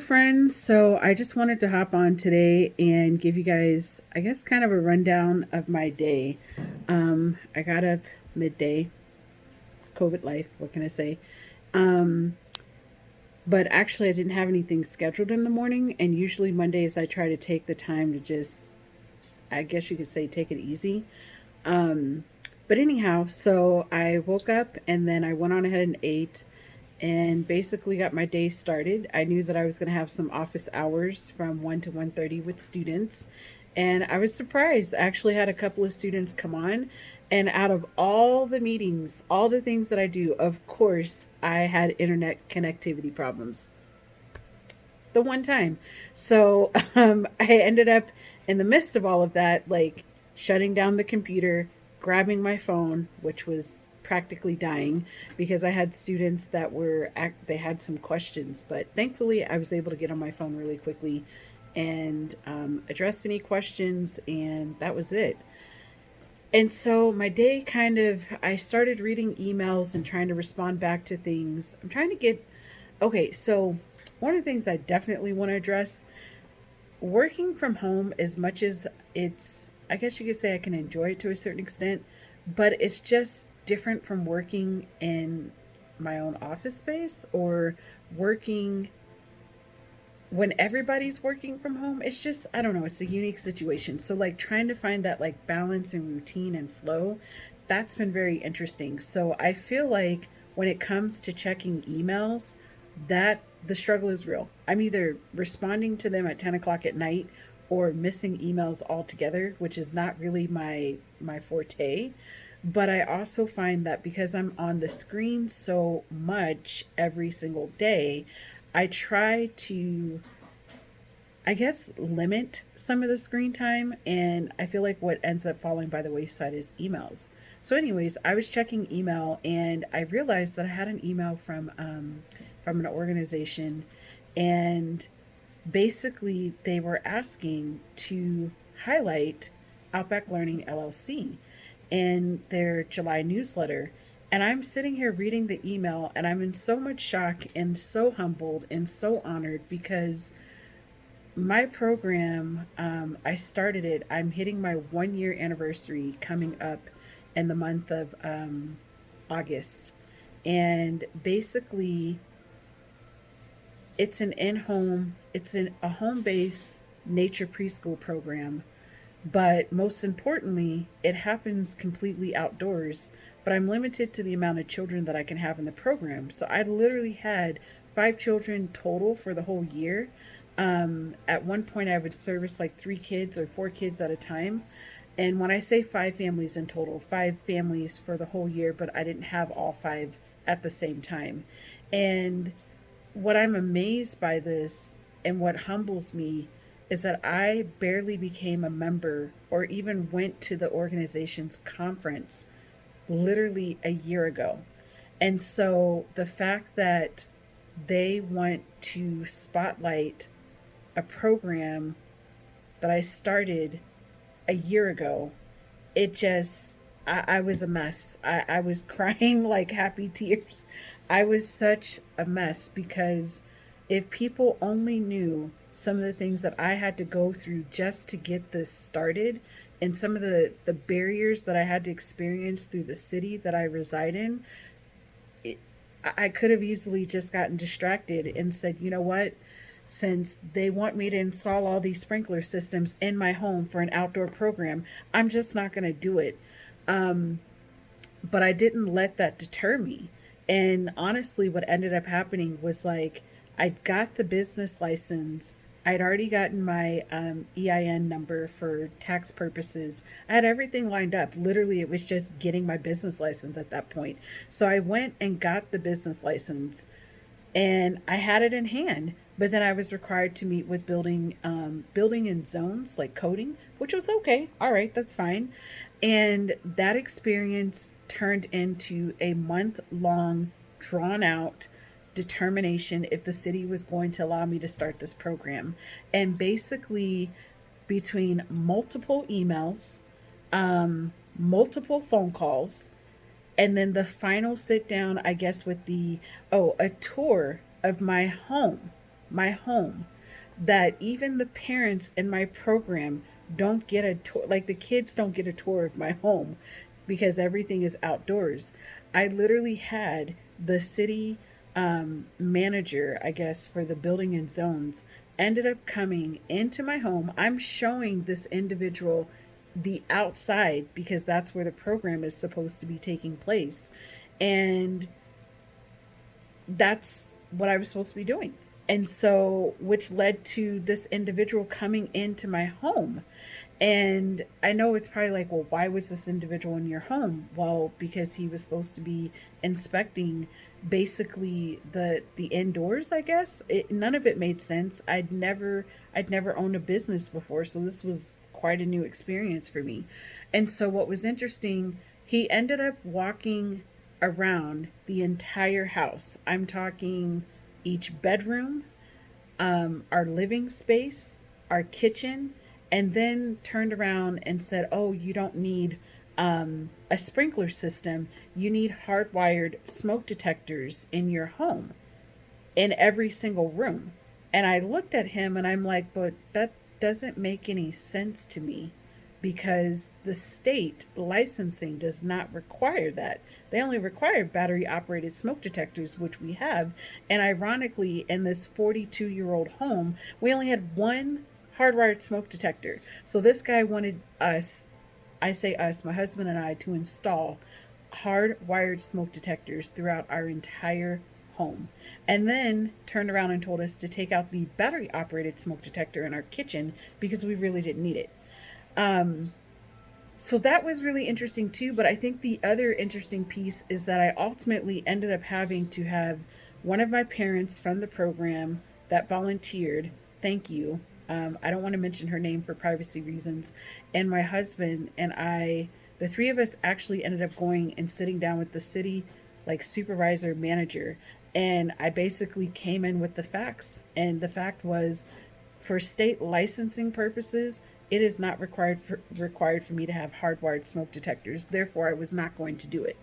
friends. So, I just wanted to hop on today and give you guys, I guess, kind of a rundown of my day. I got up midday, COVID life, what can I say? Um, but actually, I didn't have anything scheduled in the morning. And usually, Mondays, I try to take the time to just, I guess you could say, take it easy. Um, but anyhow, so I woke up and then I went on ahead and ate and basically got my day started. I knew that I was going to have some office hours from 1 to 1:30 with students, and I was surprised. I actually had a couple of students come on, and out of all the meetings, all the things that I do, of course, I had internet connectivity problems the one time. So I ended up in the midst of all of that, like shutting down the computer, grabbing my phone, which was practically dying because I had students that they had some questions, but thankfully I was able to get on my phone really quickly and address any questions, and that was it. And so my day kind of, I started reading emails and trying to respond back to things. I'm trying to get, okay, so one of the things I definitely want to address, working from home, as much as it's, I guess you could say I can enjoy it to a certain extent, but it's just different from working in my own office space or working when everybody's working from home. It's just, I don't know, it's a unique situation. So, like, trying to find that like balance and routine and flow, that's been very interesting. So, I feel like when it comes to checking emails, that the struggle is real. I'm either responding to them at 10 o'clock at night or missing emails altogether, which is not really my forte. But I also find that because I'm on the screen so much every single day, I try to, I guess, limit some of the screen time. And I feel like what ends up falling by the wayside is emails. So, anyways, I was checking email and I realized that I had an email from an organization, and basically they were asking to highlight Outback Learning LLC in their July newsletter. And I'm sitting here reading the email and I'm in so much shock and so humbled and so honored because my program, I started it. I'm hitting my 1 year anniversary coming up in the month of August. And basically, it's a home based nature preschool program, but most importantly, it happens completely outdoors. But I'm limited to the amount of children that I can have in the program. So I literally had 5 children total for the whole year. At one point, I would service like 3 kids or 4 kids at a time. And when I say 5 families in total, 5 families for the whole year, but I didn't have all 5 at the same time. And what I'm amazed by this and what humbles me is that I barely became a member or even went to the organization's conference literally a year ago. And so the fact that they want to spotlight a program that I started a year ago, it just, I was a mess. I was crying like happy tears. I was such a mess because if people only knew some of the things that I had to go through just to get this started, and some of the barriers that I had to experience through the city that I reside in, it, I could have easily just gotten distracted and said, you know what? Since they want me to install all these sprinkler systems in my home for an outdoor program, I'm just not going to do it. Um, but I didn't let that deter me. And honestly, what ended up happening was like I got the business license. I'd already gotten my EIN number for tax purposes. I had everything lined up. Literally, it was just getting my business license at that point. So I went and got the business license and I had it in hand. But then I was required to meet with building in zones like coding, which was okay. All right, that's fine. And that experience turned into a month long, drawn out determination if the city was going to allow me to start this program. And basically, between multiple emails, multiple phone calls, and then the final sit down, I guess, with a tour of my home. my home, that even the parents in my program don't get a tour, like the kids don't get a tour of my home because everything is outdoors. I literally had the city manager, I guess, for the building and zones ended up coming into my home. I'm showing this individual the outside because that's where the program is supposed to be taking place. And that's what I was supposed to be doing. And so, which led to this individual coming into my home. And I know it's probably like, well, why was this individual in your home? Well, because he was supposed to be inspecting basically the indoors, I guess. None of it made sense. I'd never owned a business before, so this was quite a new experience for me. And so what was interesting, he ended up walking around the entire house. I'm talking each bedroom, our living space, our kitchen, and then turned around and said, "Oh, you don't need a sprinkler system. You need hardwired smoke detectors in your home, in every single room." And I looked at him and I'm like, "But that doesn't make any sense to me because the state licensing does not require that. They only require battery operated smoke detectors, which we have. And ironically, in this 42-year-old home, we only had one hardwired smoke detector. So this guy wanted us, I say us, my husband and I, to install hardwired smoke detectors throughout our entire home, and then turned around and told us to take out the battery operated smoke detector in our kitchen because we really didn't need it. So that was really interesting too. But I think the other interesting piece is that I ultimately ended up having to have one of my parents from the program that volunteered. Thank you. I don't want to mention her name for privacy reasons. And my husband and I, the three of us actually ended up going and sitting down with the city, like supervisor manager. And I basically came in with the facts. And the fact was, for state licensing purposes, it is not required for me to have hardwired smoke detectors. Therefore, I was not going to do it.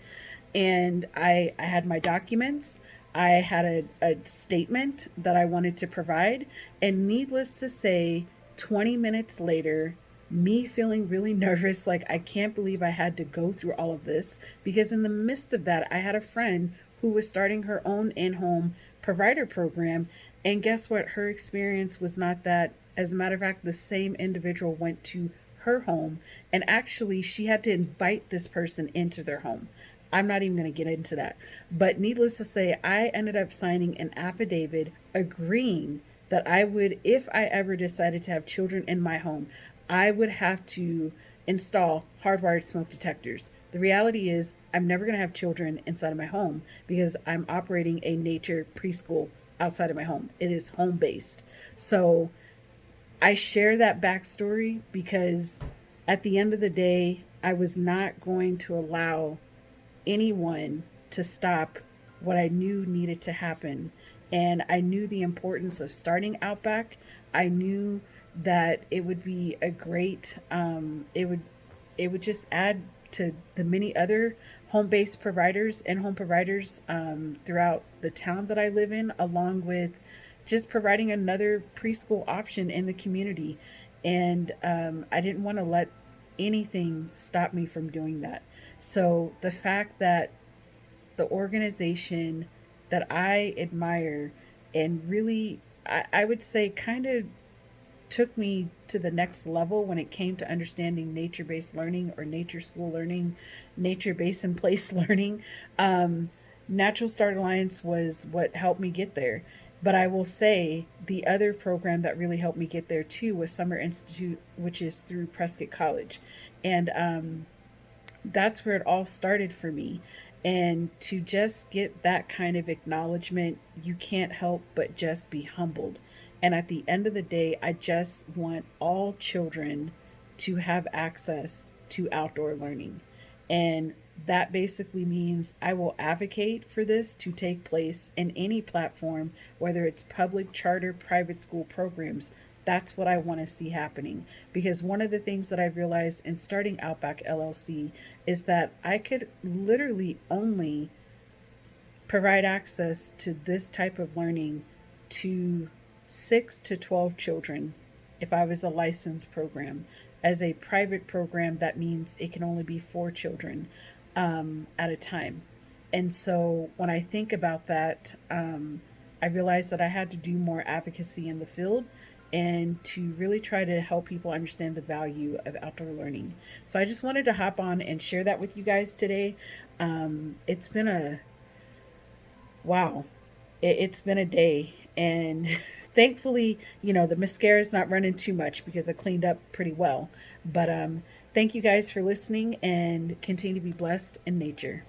And I had my documents. I had a statement that I wanted to provide. And needless to say, 20 minutes later, me feeling really nervous, like I can't believe I had to go through all of this, because in the midst of that, I had a friend who was starting her own in-home provider program. And guess what? Her experience was not that. As a matter of fact, the same individual went to her home, and actually she had to invite this person into their home. I'm not even going to get into that. But needless to say, I ended up signing an affidavit agreeing that I would, if I ever decided to have children in my home, I would have to install hardwired smoke detectors. The reality is, I'm never going to have children inside of my home because I'm operating a nature preschool outside of my home. It is home based. So I share that backstory because at the end of the day, I was not going to allow anyone to stop what I knew needed to happen. And I knew the importance of starting Outback. I knew that it would be a great, it would just add to the many other home-based providers and home providers throughout the town that I live in, along with just providing another preschool option in the community. And I didn't want to let anything stop me from doing that. So the fact that the organization that I admire and really, I would say, kind of took me to the next level when it came to understanding nature-based learning or nature school learning, nature-based and place learning. Natural Start Alliance was what helped me get there. But I will say the other program that really helped me get there too was Summer Institute, which is through Prescott College. And that's where it all started for me. And to just get that kind of acknowledgement, you can't help but just be humbled. And at the end of the day, I just want all children to have access to outdoor learning. And that basically means I will advocate for this to take place in any platform, whether it's public, charter, private school programs. That's what I want to see happening. Because one of the things that I've realized in starting Outback LLC is that I could literally only provide access to this type of learning to 6 to 12 children if I was a licensed program. As a private program, that means it can only be 4 children at a time. And so when I think about that, I realized that I had to do more advocacy in the field and to really try to help people understand the value of outdoor learning. So I just wanted to hop on and share that with you guys today. It's been a wow, it's been a day. And thankfully, the mascara is not running too much because I cleaned up pretty well. But thank you guys for listening and continue to be blessed in nature.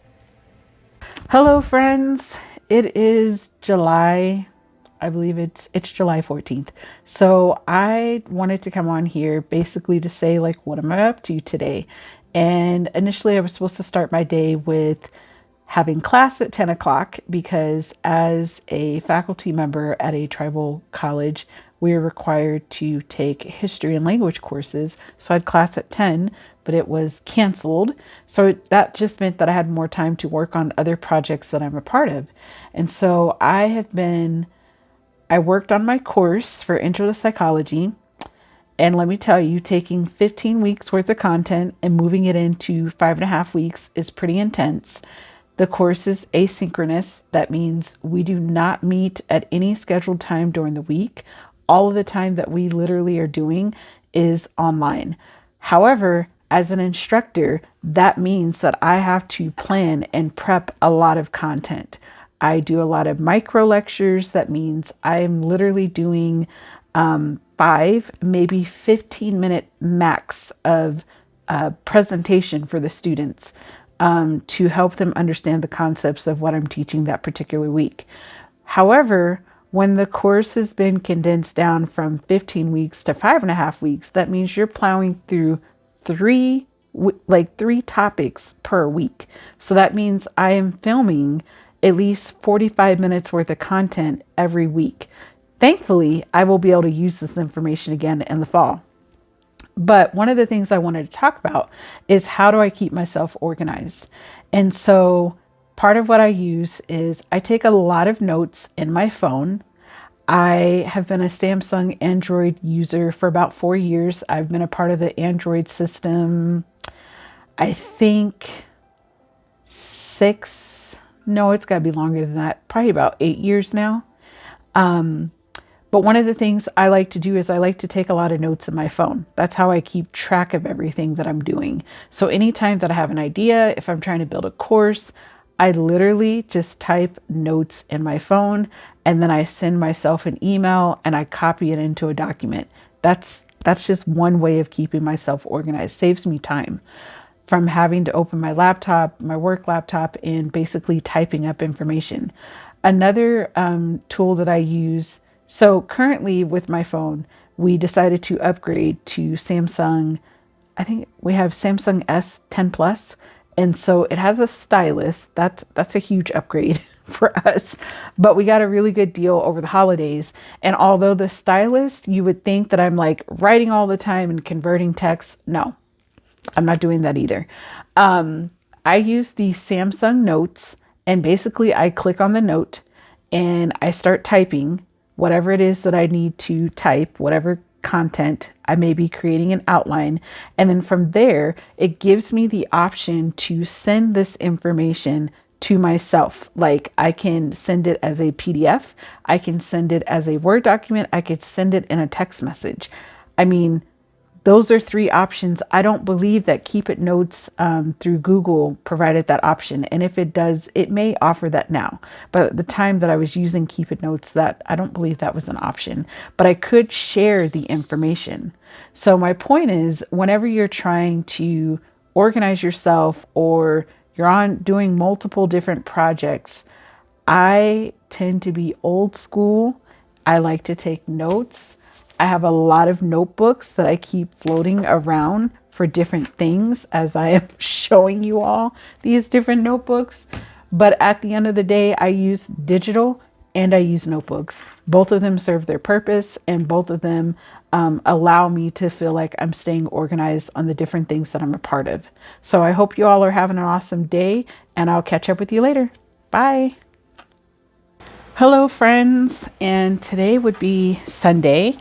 Hello, friends. It is July. I believe it's July 14th. So I wanted to come on here basically to say, like, what am I up to today? And initially I was supposed to start my day with having class at 10 o'clock because as a faculty member at a tribal college, we are required to take history and language courses. So I had class at 10, but it was canceled. So that just meant that I had more time to work on other projects that I'm a part of. And so I worked on my course for Intro to Psychology. And let me tell you, taking 15 weeks worth of content and moving it into 5.5 weeks is pretty intense. The course is asynchronous. That means we do not meet at any scheduled time during the week. All of the time that we literally are doing is online. However, as an instructor, that means that I have to plan and prep a lot of content. I do a lot of micro lectures. That means I'm literally doing 5, maybe 15-minute max of presentation for the students to help them understand the concepts of what I'm teaching that particular week. However, when the course has been condensed down from 15 weeks to 5.5 weeks, that means you're plowing through three topics per week. So that means I am filming at least 45 minutes worth of content every week. Thankfully, I will be able to use this information again in the fall. But one of the things I wanted to talk about is how do I keep myself organized? And so part of what I use is I take a lot of notes in my phone. I have been a Samsung Android user for about 4 years. I've been a part of the Android system, I think it's got to be longer than that, probably about 8 years now. But one of the things I like to do is I like to take a lot of notes in my phone. That's how I keep track of everything that I'm doing. So anytime that I have an idea, if I'm trying to build a course, I literally just type notes in my phone and then I send myself an email and I copy it into a document. That's just one way of keeping myself organized. Saves me time from having to open my laptop, my work laptop, and basically typing up information. Another tool that I use, so currently with my phone, we decided to upgrade to Samsung. I think we have Samsung S10 Plus. And so it has a stylus. That's a huge upgrade for us. But we got a really good deal over the holidays. And although the stylus, you would think that I'm like writing all the time and converting text. No, I'm not doing that either. I use the Samsung Notes, and basically I click on the note and I start typing whatever it is that I need to type, whatever content I may be creating an outline. And then from there, it gives me the option to send this information to myself. Like I can send it as a PDF. I can send it as a Word document. I could send it in a text message. I mean, those are 3 options. I don't believe that Keep It Notes through Google provided that option. And if it does, it may offer that now. But at the time that I was using Keep It Notes, that I don't believe that was an option. But I could share the information. So my point is, whenever you're trying to organize yourself or you're on doing multiple different projects, I tend to be old school. I like to take notes. I have a lot of notebooks that I keep floating around for different things as I am showing you all these different notebooks. But at the end of the day, I use digital and I use notebooks. Both of them serve their purpose and both of them allow me to feel like I'm staying organized on the different things that I'm a part of. So I hope you all are having an awesome day and I'll catch up with you later. Bye. Hello, friends, and today would be Sunday,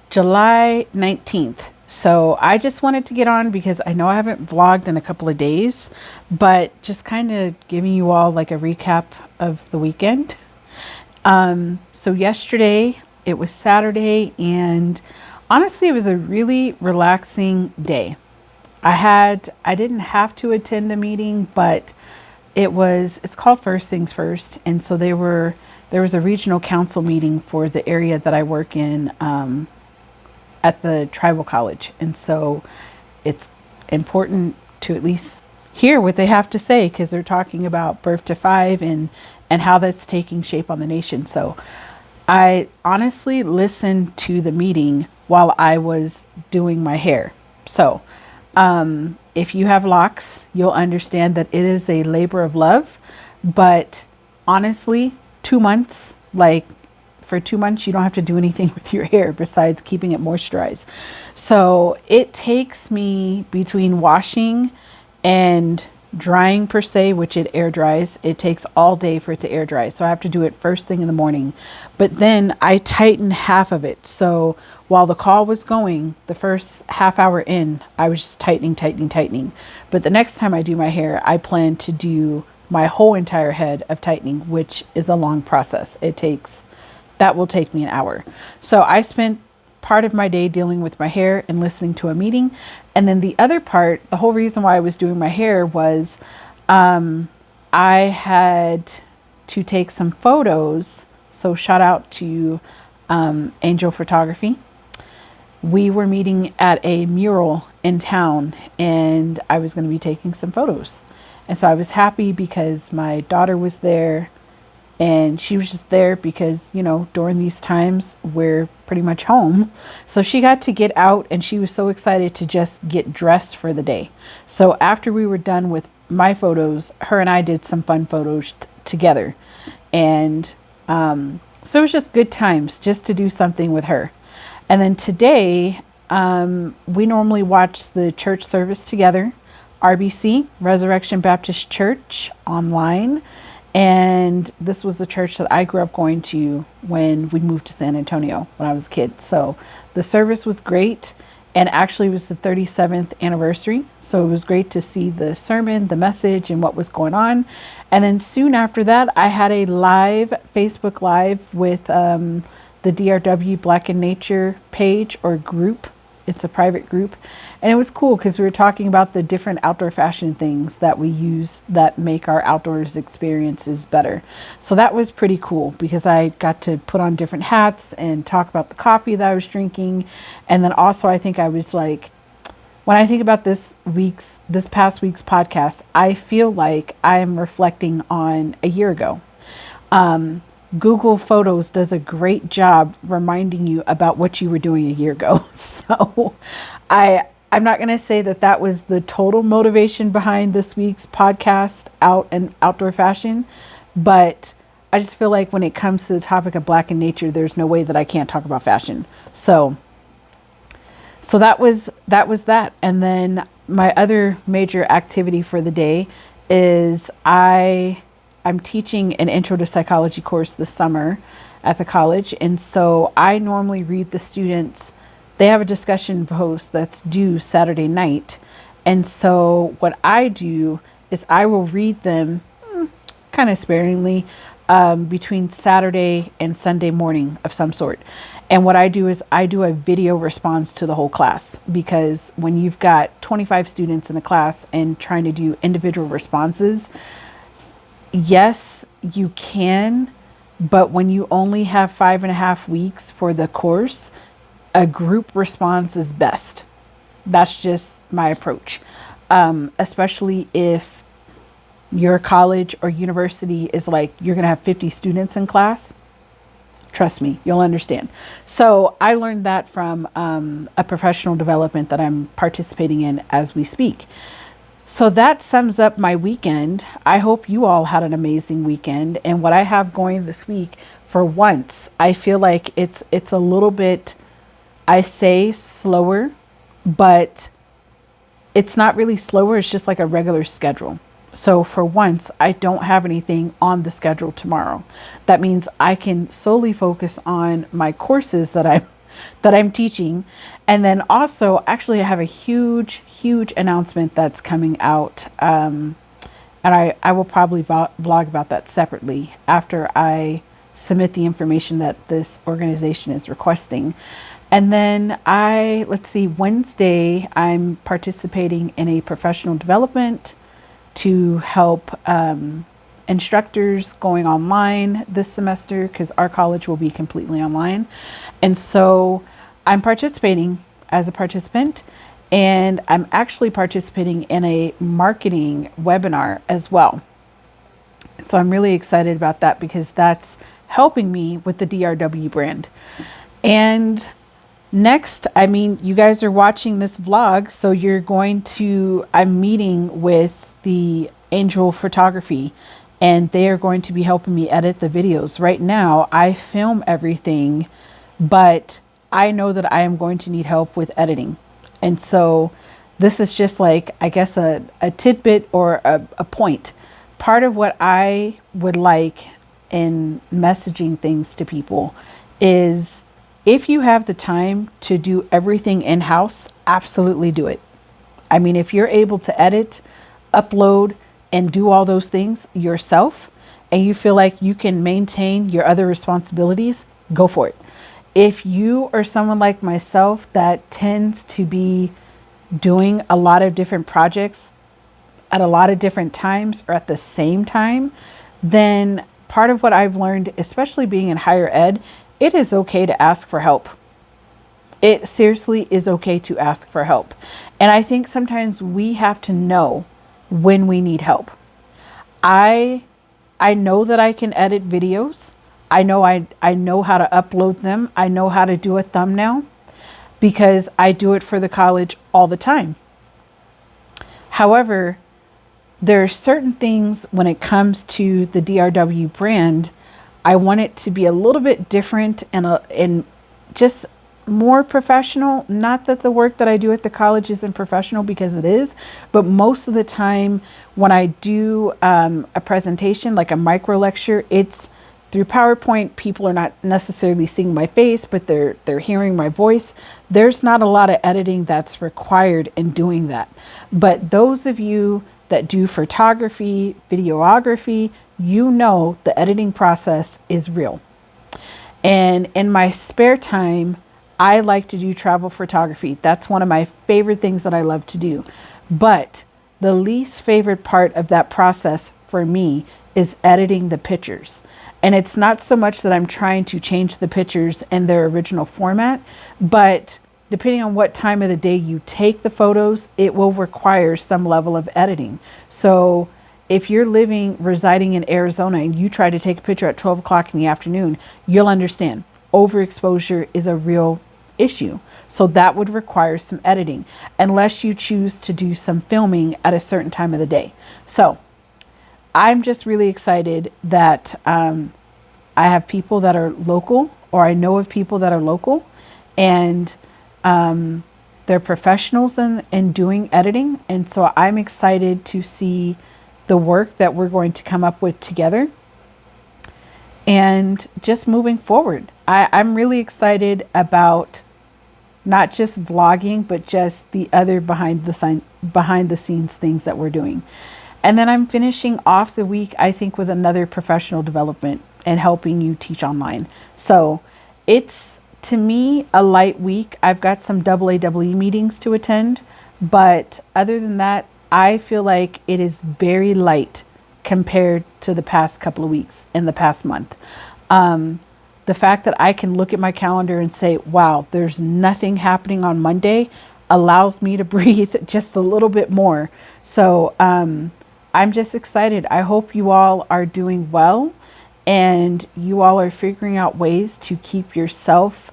July 19th. So I just wanted to get on because I know I haven't vlogged in a couple of days, but just kind of giving you all like a recap of the weekend. So yesterday it was Saturday, and honestly, it was a really relaxing day. I didn't have to attend a meeting, but it's called First Things First. And so there was a regional council meeting for the area that I work in, at the tribal college. And so it's important to at least hear what they have to say, because they're talking about birth to five and how that's taking shape on the nation. So I honestly listened to the meeting while I was doing my hair. So if you have locks, you'll understand that it is a labor of love. But honestly, 2 months, like for 2 months, you don't have to do anything with your hair besides keeping it moisturized. So it takes me between washing and drying per se, which it air dries. It takes all day for it to air dry. So I have to do it first thing in the morning, but then I tighten half of it. So while the call was going, the first half hour in, I was just tightening. But the next time I do my hair, I plan to do my whole entire head of tightening, which is a long process. That will take me an hour. So I spent part of my day dealing with my hair and listening to a meeting. And then the other part, the whole reason why I was doing my hair was I had to take some photos. So shout out to Angel Photography. We were meeting at a mural in town, and I was going to be taking some photos. And so I was happy because my daughter was there. And she was just there because, during these times we're pretty much home. So she got to get out, and she was so excited to just get dressed for the day. So after we were done with my photos, her and I did some fun photos together. And so it was just good times just to do something with her. And then today, we normally watch the church service together, RBC, Resurrection Baptist Church, online. And this was the church that I grew up going to when we moved to San Antonio when I was a kid. So the service was great. And actually it was the 37th anniversary. So it was great to see the sermon, the message, and what was going on. And then soon after that, I had a live Facebook Live with the DRW Black in Nature page or group. It's a private group. And it was cool because we were talking about the different outdoor fashion things that we use that make our outdoors experiences better. So that was pretty cool because I got to put on different hats and talk about the coffee that I was drinking. And then also I think I was like, when I think about this past week's podcast, I feel like I am reflecting on a year ago. Google Photos does a great job reminding you about what you were doing a year ago. So I'm not going to say that was the total motivation behind this week's podcast, outdoor fashion, but I just feel like when it comes to the topic of Black in Nature, there's no way that I can't talk about fashion. So that was that. And then my other major activity for the day is I'm teaching an intro to psychology course this summer at the college. And so I normally read the students. They have a discussion post that's due Saturday night. And so what I do is I will read them kind of sparingly between Saturday and Sunday morning of some sort. And what I do is I do a video response to the whole class, because when you've got 25 students in the class and trying to do individual responses, yes, you can, but when you only have 5.5 weeks for the course, a group response is best. That's just my approach. Especially if your college or university is like, you're going to have 50 students in class. Trust me, you'll understand. So I learned that from a professional development that I'm participating in as we speak. So that sums up my weekend. I hope you all had an amazing weekend. And what I have going this week, for once, I feel like it's a little bit, I say slower, but it's not really slower. It's just like a regular schedule. So for once, I don't have anything on the schedule tomorrow. That means I can solely focus on my courses that I'm teaching. And then also, actually, I have a huge announcement that's coming out. And I will probably vlog about that separately after I submit the information that this organization is requesting. And then let's see, Wednesday, I'm participating in a professional development to help instructors going online this semester because our college will be completely online. And so I'm participating as a participant, and I'm actually participating in a marketing webinar as well. So I'm really excited about that because that's helping me with the DRW brand. And next, I mean, you guys are watching this vlog, so I'm meeting with the Angel Photography, and they are going to be helping me edit the videos. Right now, I film everything, but I know that I am going to need help with editing. And so this is just like, I guess, a tidbit or a point. Part of what I would like in messaging things to people is, if you have the time to do everything in-house, absolutely do it. I mean, if you're able to edit, upload, and do all those things yourself, and you feel like you can maintain your other responsibilities, go for it. If you are someone like myself that tends to be doing a lot of different projects at a lot of different times or at the same time, then part of what I've learned, especially being in higher ed, it is okay to ask for help. It seriously is okay to ask for help. And I think sometimes we have to know when we need help. I know that I can edit videos. I know how to upload them. I know how to do a thumbnail because I do it for the college all the time. However, there are certain things when it comes to the DRW brand, I want it to be a little bit different and just more professional. Not that the work that I do at the college isn't professional, because it is, but most of the time when I do a presentation, like a micro lecture, it's through PowerPoint. People are not necessarily seeing my face, but they're hearing my voice. There's not a lot of editing that's required in doing that. But those of you that do photography, videography, you know the editing process is real. And in my spare time, I like to do travel photography. That's one of my favorite things that I love to do. But the least favorite part of that process for me is editing the pictures. And it's not so much that I'm trying to change the pictures in their original format, but depending on what time of the day you take the photos, it will require some level of editing. So if you're residing in Arizona and you try to take a picture at 12 o'clock in the afternoon, you'll understand overexposure is a real issue. So that would require some editing, unless you choose to do some filming at a certain time of the day. So I'm just really excited that I have people that are local, or I know of people that are local, and they're professionals in doing editing. And so I'm excited to see the work that we're going to come up with together. And just moving forward, I'm really excited about not just vlogging, but just the other behind the scenes things that we're doing. And then I'm finishing off the week, I think, with another professional development and helping you teach online. So it's, to me, a light week. I've got some AAE meetings to attend, but other than that, I feel like it is very light compared to the past couple of weeks and the past month. The fact that I can look at my calendar and say, wow, there's nothing happening on Monday, allows me to breathe just a little bit more. So I'm just excited. I hope you all are doing well, and you all are figuring out ways to keep yourself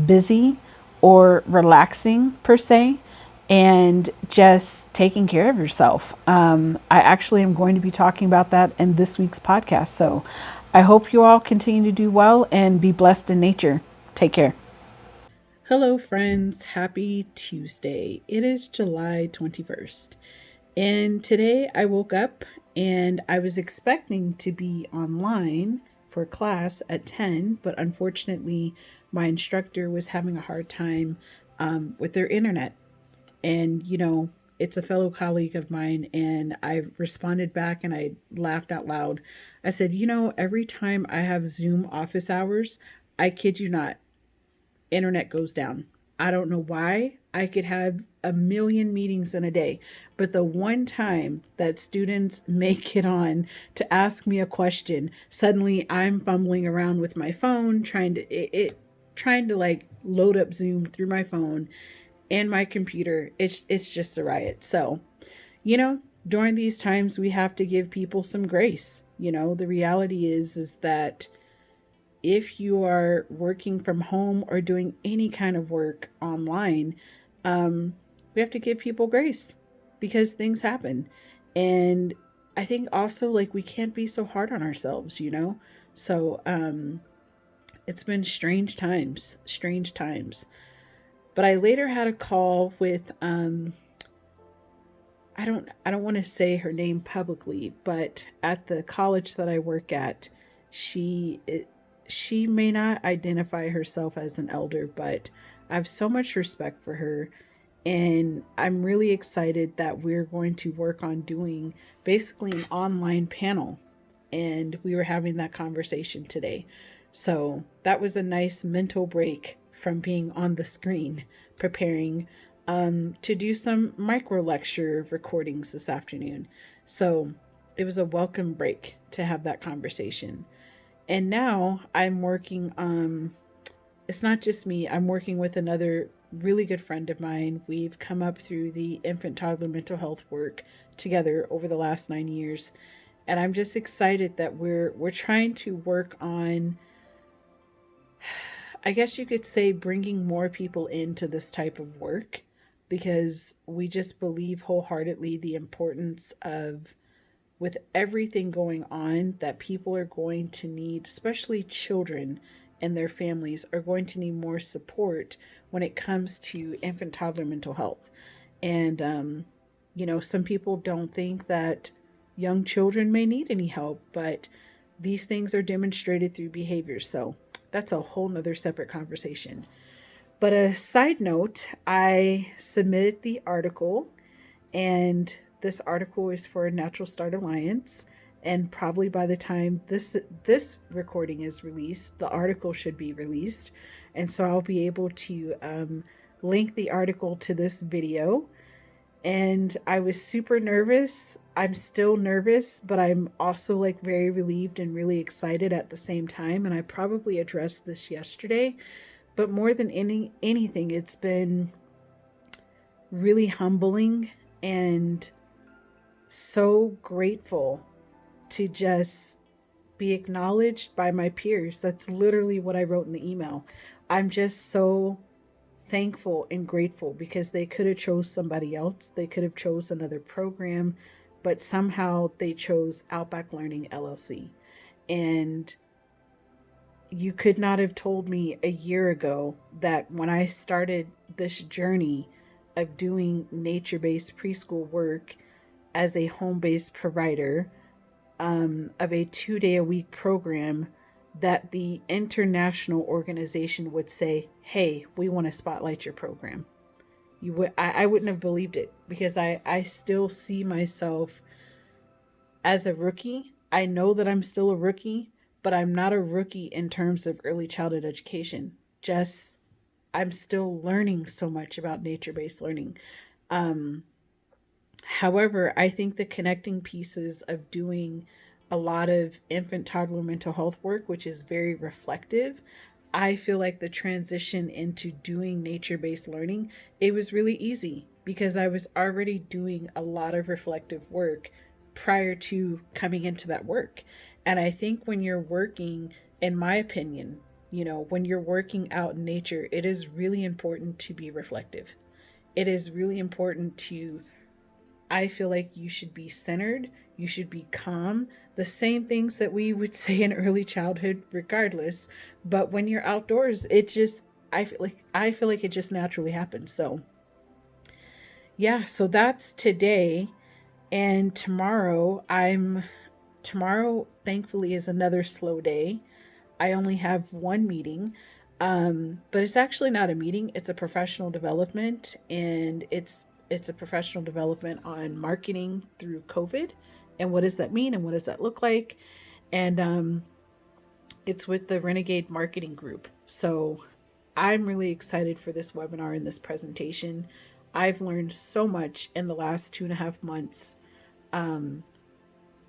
busy or relaxing per se, and just taking care of yourself. I actually am going to be talking about that in this week's podcast. So I hope you all continue to do well and be blessed in nature. Take care. Hello, friends. Happy Tuesday. It is July 21st. And today I woke up and I was expecting to be online for class at 10, but unfortunately, my instructor was having a hard time with their internet. And, it's a fellow colleague of mine, and I responded back and I laughed out loud. I said, every time I have Zoom office hours, I kid you not, internet goes down. I don't know why. I could have a million meetings in a day, but the one time that students make it on to ask me a question, suddenly I'm fumbling around with my phone trying to like load up Zoom through my phone and my computer. It's just a riot. So, during these times we have to give people some grace. The reality is that if you are working from home or doing any kind of work online, we have to give people grace because things happen. And I think also like we can't be so hard on ourselves. So it's been strange times, strange times. But I later had a call with I don't want to say her name publicly, but at the college that I work at, she she may not identify herself as an elder, but I have so much respect for her. And I'm really excited that we're going to work on doing basically an online panel. And we were having that conversation today. So that was a nice mental break from being on the screen, preparing to do some micro lecture recordings this afternoon. So it was a welcome break to have that conversation. And now I'm working, it's not just me, I'm working with another really good friend of mine. We've come up through the infant toddler mental health work together over the last 9 years. And I'm just excited that we're trying to work on, I guess you could say, bringing more people into this type of work, because we just believe wholeheartedly the importance of, with everything going on, that people are going to need, especially children and their families, are going to need more support when it comes to infant toddler mental health. And, some people don't think that young children may need any help, but these things are demonstrated through behavior. So that's a whole nother separate conversation. But a side note, I submitted the article, and this article is for Natural Start Alliance. And probably by the time this recording is released, the article should be released. And so I'll be able to link the article to this video. And I was super nervous. I'm still nervous, but I'm also like very relieved and really excited at the same time. And I probably addressed this yesterday, but more than anything, it's been really humbling and so grateful to just be acknowledged by my peers. That's literally what I wrote in the email. I'm just so thankful and grateful because they could have chose somebody else. They could have chose another program, but somehow they chose Outback Learning LLC. And you could not have told me a year ago that when I started this journey of doing nature-based preschool work as a home-based provider of a 2-day-a-week program, that the international organization would say, "Hey, we want to spotlight your program." I wouldn't have believed it, because I still see myself as a rookie. I know that I'm still a rookie, but I'm not a rookie in terms of early childhood education. Just, I'm still learning so much about nature-based learning. However, I think the connecting pieces of doing a lot of infant toddler mental health work, which is very reflective, I feel like the transition into doing nature-based learning, it was really easy because I was already doing a lot of reflective work prior to coming into that work. And I think when you're working, in my opinion, when you're working out in nature, it is really important to be reflective. It is really important to, I feel like you should be centered, you should be calm, the same things that we would say in early childhood regardless, but when you're outdoors, I feel like it just naturally happens. So yeah, so that's today. And tomorrow thankfully is another slow day. I only have one meeting. But it's actually not a meeting, it's a professional development, and it's a professional development on marketing through COVID, and what does that mean and what does that look like? And it's with the Renegade Marketing Group. So I'm really excited for this webinar and this presentation. I've learned so much in the last 2.5 months,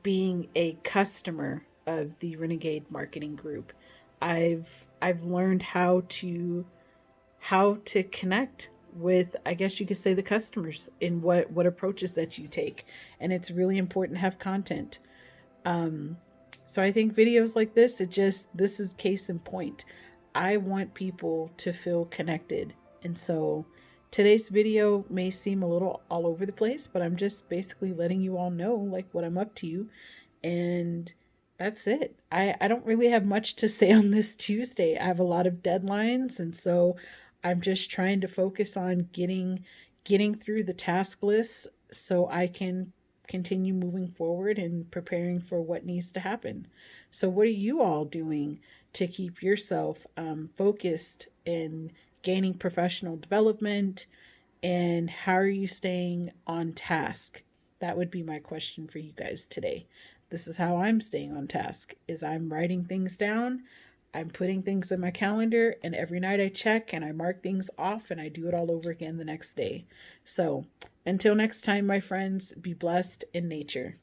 being a customer of the Renegade Marketing Group. I've learned how to connect with, I guess you could say, the customers in what approaches that you take, and it's really important to have content. So I think videos like this, this is case in point. I want people to feel connected. And so today's video may seem a little all over the place, but I'm just basically letting you all know like what I'm up to. And that's it. I don't really have much to say on this Tuesday. I have a lot of deadlines, and so I'm just trying to focus on getting through the task list so I can continue moving forward and preparing for what needs to happen. So what are you all doing to keep yourself focused in gaining professional development, and how are you staying on task? That would be my question for you guys today. This is how I'm staying on task, is I'm writing things down, I'm putting things in my calendar, and every night I check and I mark things off and I do it all over again the next day. So until next time, my friends, be blessed in nature.